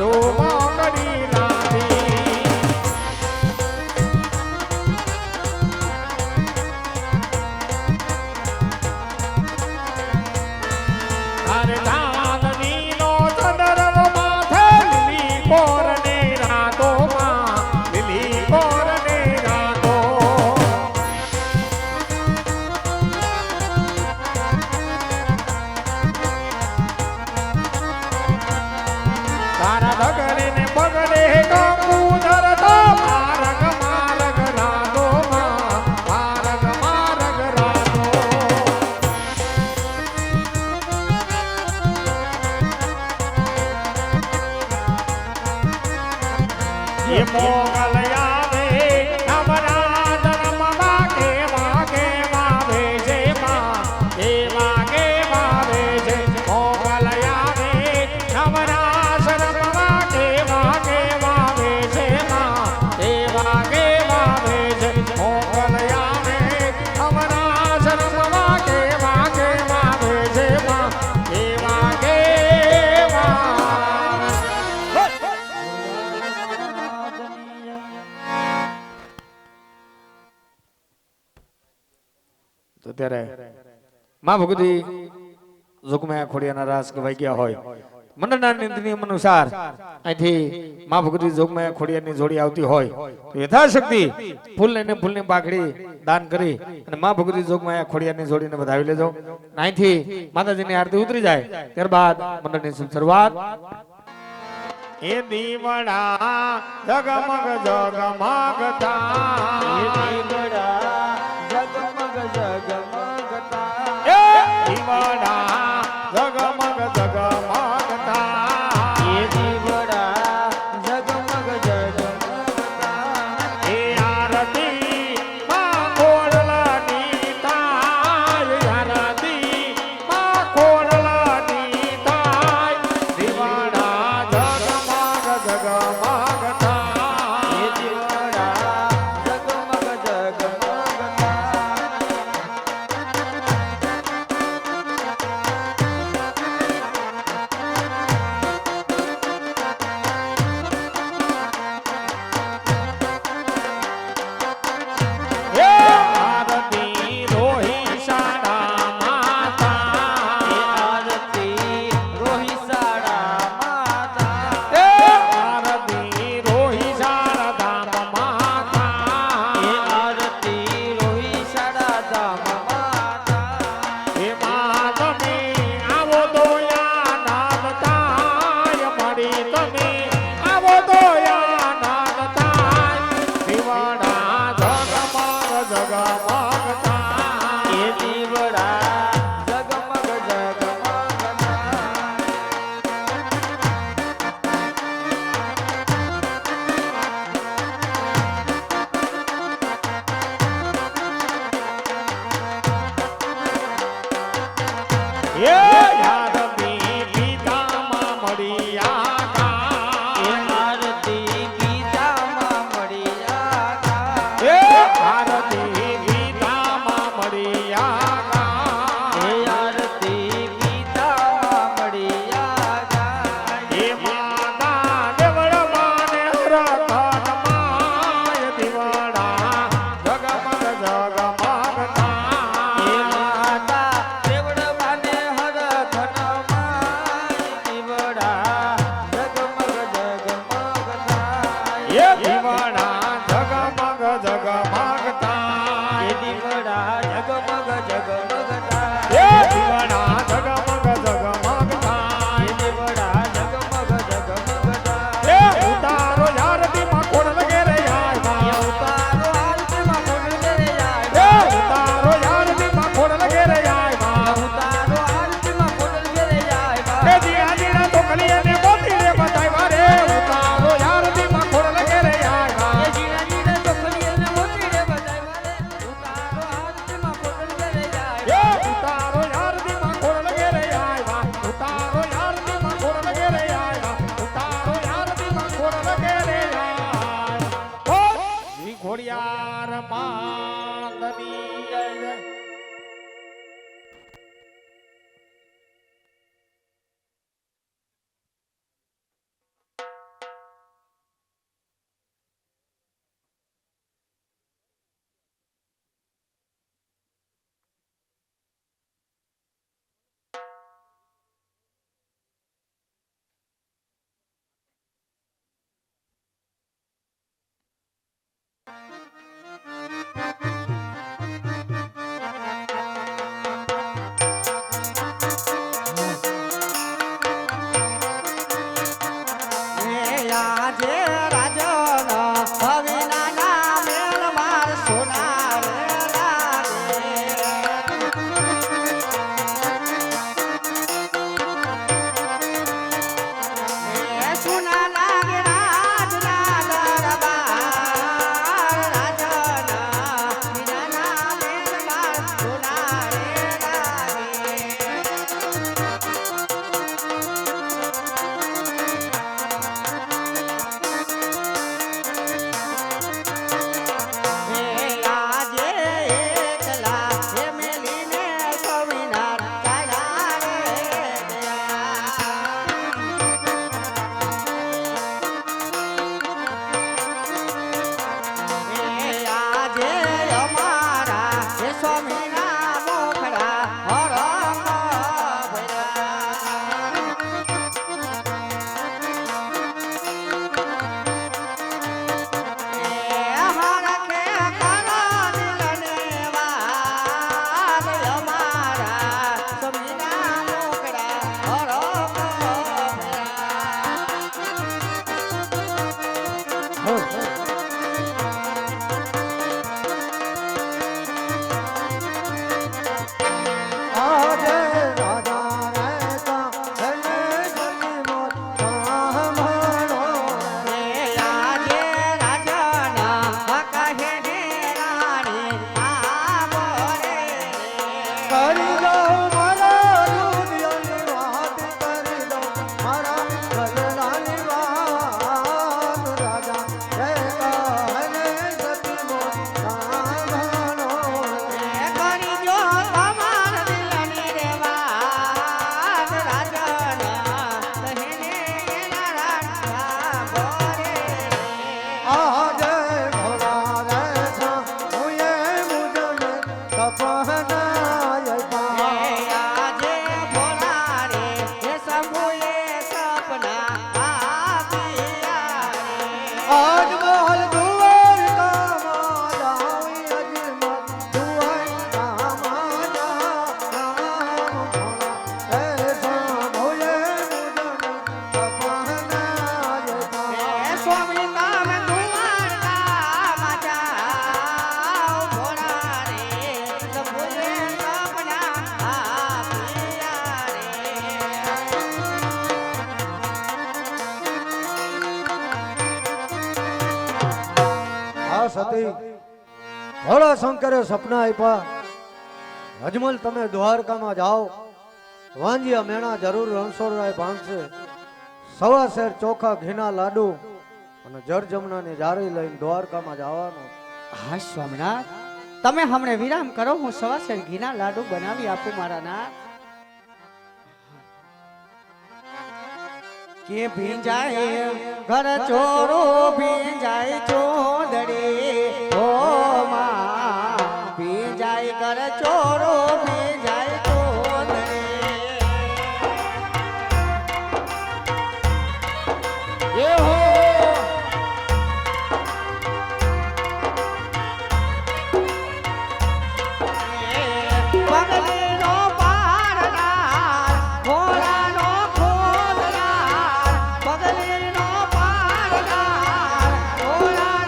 બધું મોકલી નાખી અરે ચાંદની નો ચંદ્ર માથે લીલી કોરની રાતોમાં લીલી કોરની રાતો તારા બગડે ને બગડે કંકુ ધરતો માર્ગ માર્ગ રાતોમાં માર્ગ માર્ગ રાતો એ મોગલ આવે નવરા જન્મમાં કેવા કેવા વેજે માં કેવા કેવા વેજે મોગલ આવે નવરા જન્મમાં કેવા કેવા વેજે માં કેવા કેવા વેજે મોગલ આવે નવરા જન્મમાં કેવા કેવા વેજે માં કેવા કેવા તો ત્યારે માં ભગવતી જોગમાયા ખોડિયાના રાસ ગવાઈ ગયા હોય મંડળના નિયમ અનુસાર અહીંથી માં ભગવતી જોગમાયા ખોડિયાની જોડી આવતી હોય તો યથાશક્તિ ફૂલની પાઘડી દાન કરી અને માં ભગવતી જોગમાયા ખોડિયાની જોડીને વધાવી લેજો અહીંથી માતાજીની આરતી ઉતરી જાય ત્યારબાદ મંડળની શુભ શરૂઆત એ દીવડા જગમગ જગમગતા એ દીવડા જગમગ જગમગતા એ દીવડા જગમગ જગમગતા એ દીવડા જગમગ જગમગતા એ આરતી માં ખોડલાની તાય આરતી માં ખોડલાની તાય દીવડા જગમગ જગમગતા એ દીવડા જગમગ જગમગતા સતી ભોળા શંકરે સપના આપ્યા અજમલ તમે દ્વારકામાં જાઓ વાંજિયા મેણા જરૂર રણછોડરાય ભાંગશે સવા શેર ચોખા ઘીના લાડુ અને જળ જમનાની જારી લઈને દ્વારકામાં જવાનું. હા સ્વામિનાથ, તમે હમણે વિરામ કરો, હું સવા શેર ઘીના લાડુ બનાવી આપું મારા નાથ. કે ભીંજાય ઘર ચોરો ભીંજાય ચોદડી ઓ માં, ભીંજાય ઘર ચોરો ભીંજાય ચોદડી એ હો પગલીનો પારનાર ભોળાનો ખોદનાર, પગલીનો પારનાર ભોળા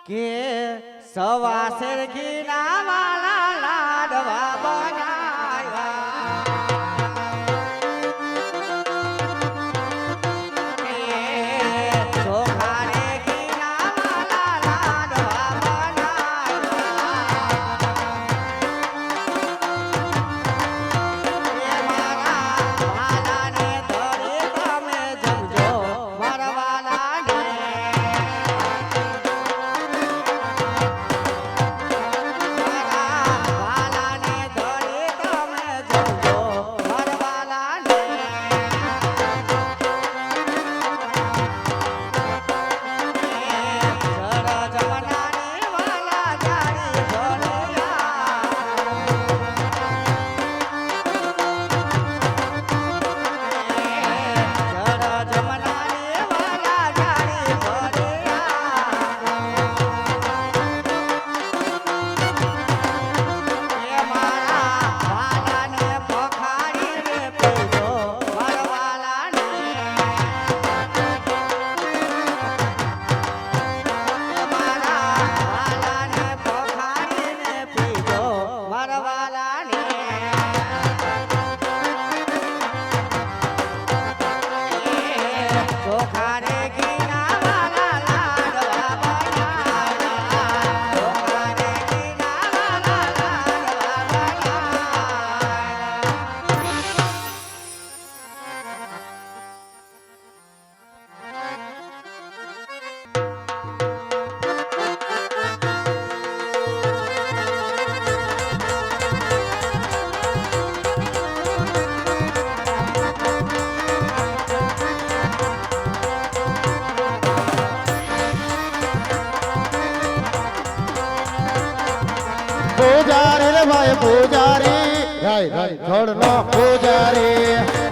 કે સવાસેર ઘીના વાલા લાડવા બનાવ્યા ચોખા રે ઘીના વાલા લાડવા બનાવ્યા મારા વાલાને ધરે તમે જમજો મારા વાલાને પૂજારી રે ભાઈ પૂજારી રાય રાય ઘોડ નો પૂજારી